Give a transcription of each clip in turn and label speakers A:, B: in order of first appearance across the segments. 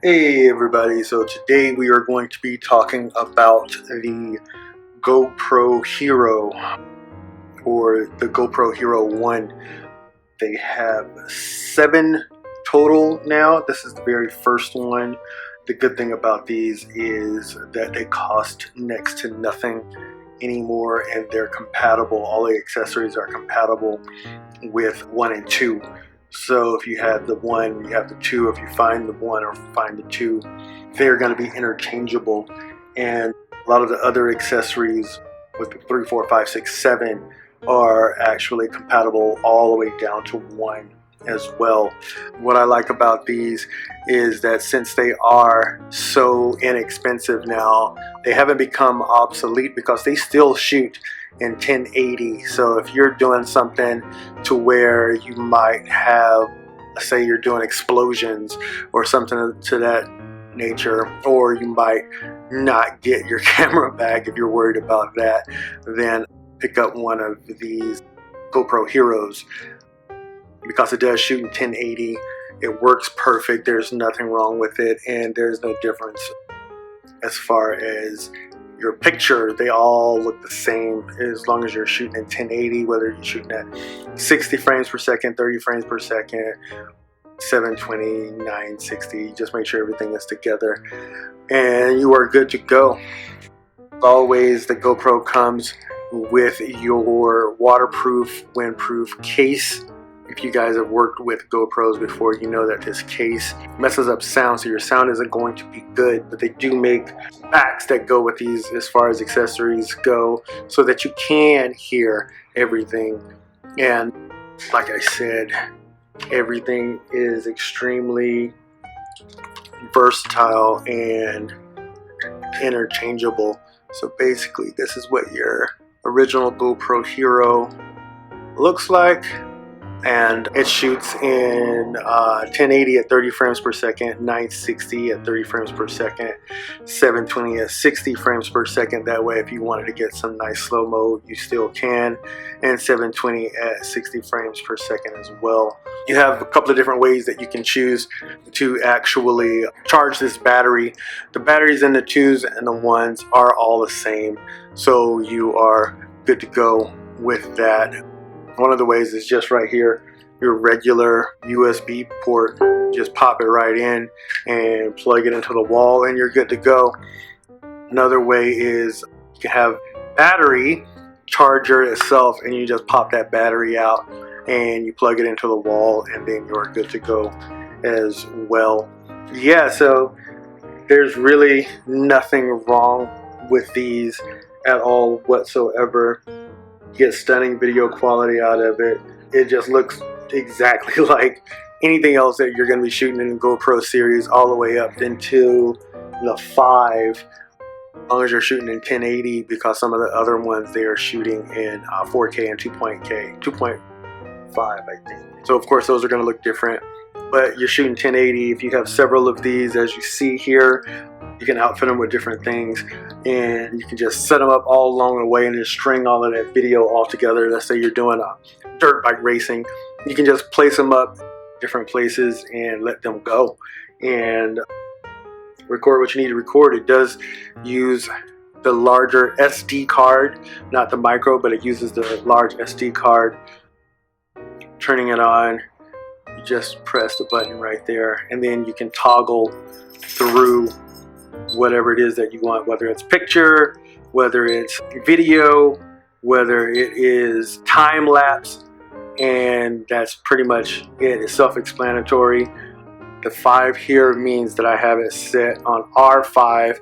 A: Hey everybody, so today we are going to be talking about the GoPro Hero or the GoPro Hero 1. They have 7 total now. This is the very first one. The good thing about these is that they cost next to nothing anymore and they're compatible. All the accessories are compatible with 1 and 2. So if you have the 1, you have the 2. If you find the 1 or find the 2, they're going to be interchangeable. And a lot of the other accessories with the 3, 4, 5, 6, 7 are actually compatible all the way down to 1 as well. What I like about these is that since they are so inexpensive now, they haven't become obsolete because they still shoot in 1080. So if you're doing something to where you might have, let's say you're doing explosions or something to that nature, or you might not get your camera back if you're worried about that, then pick up one of these GoPro Heroes because it does shoot in 1080. It works perfect. There's nothing wrong with it, and there's no difference as far as your picture. They all look the same as long as you're shooting in 1080, whether you're shooting at 60 frames per second, 30 frames per second, 720, 960. Just make sure everything is together and you are good to go. Always, the GoPro comes with your waterproof, windproof case. If you guys have worked with GoPros before, you know that this case messes up sound, so your sound isn't going to be good. But they do make packs that go with these as far as accessories go, so that you can hear everything. And like I said, everything is extremely versatile and interchangeable. So basically, this is what your original GoPro Hero looks like. And it shoots in 1080 at 30 frames per second, 960 at 30 frames per second, 720 at 60 frames per second. That way, if you wanted to get some nice slow-mo, you still can, and 720 at 60 frames per second as well. You have a couple of different ways that you can choose to actually charge this battery. The batteries in the 2s and the 1s are all the same, so you are good to go with that. One of the ways is just right here, your regular USB port. Just pop it right in and plug it into the wall and you're good to go. Another way is you can have battery charger itself and you just pop that battery out and you plug it into the wall and then you're good to go as well. Yeah, so there's really nothing wrong with these at all whatsoever. Get stunning video quality out of it. It just looks exactly like anything else that you're going to be shooting in the GoPro series, all the way up into the 5, as long as you're shooting in 1080, because some of the other ones they are shooting in 4K and 2.5, I think. So of course those are going to look different, but you're shooting 1080. If you have several of these, as you see here, you can outfit them with different things, and you can just set them up all along the way and just string all of that video all together. Let's say you're doing a dirt bike racing, you can just place them up different places and let them go and record what you need to record. It does use the larger SD card, not the micro, but it uses the large SD card. Turning it on, you just press the button right there, and then you can toggle through whatever it is that you want, whether it's picture, whether it's video, whether it is time lapse, and that's pretty much it. It's self-explanatory. The 5 here means that I have it set on R5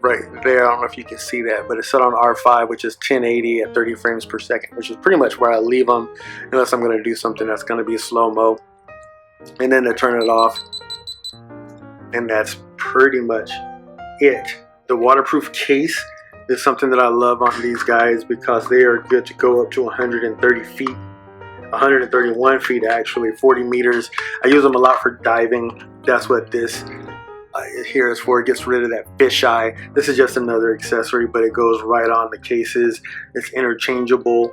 A: right there. I don't know if you can see that, but it's set on R5, which is 1080 at 30 frames per second, which is pretty much where I leave them unless I'm going to do something that's going to be slow-mo. And then to turn it off, and that's pretty much it. The waterproof case is something that I love on these guys because they are good to go up to 130 feet, 131 feet actually, 40 meters. I use them a lot for diving. That's what this here is for. It gets rid of that fisheye. This is just another accessory, but it goes right on the cases. It's interchangeable.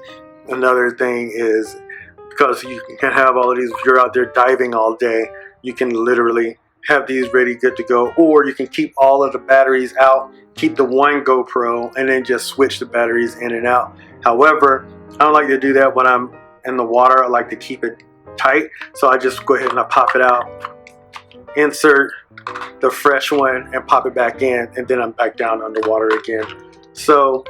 A: Another thing is, because you can have all of these, if you're out there diving all day, you can literally have these ready, good to go. Or you can keep all of the batteries out, keep the one GoPro, and then just switch the batteries in and out. However, I don't like to do that when I'm in the water. I like to keep it tight, so I just go ahead and I pop it out, insert the fresh one, and pop it back in, and then I'm back down underwater again. So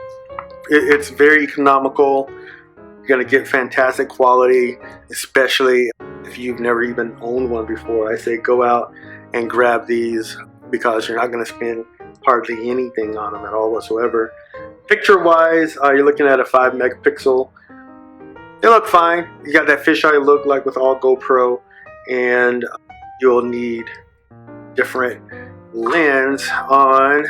A: it's very economical. You're gonna get fantastic quality, especially if you've never even owned one before. I say go out and grab these because you're not gonna spend hardly anything on them at all whatsoever. Picture wise, you're looking at a 5 megapixel. They look fine. You got that fisheye look like with all GoPro, and you'll need different lens on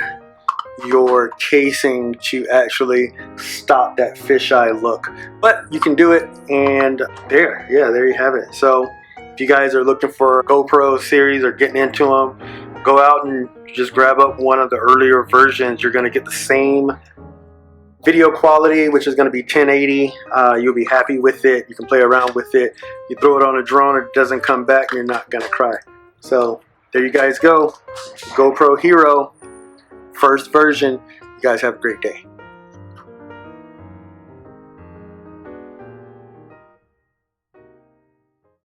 A: your casing to actually stop that fisheye look, but you can do it. And there you have it. So if you guys are looking for a GoPro series or getting into them, go out and just grab up one of the earlier versions. You're going to get the same video quality, which is going to be 1080. You'll be happy with it. You can play around with it. You throw it on a drone, it doesn't come back, you're not going to cry. So there you guys go. GoPro Hero, first version. You guys have a great day.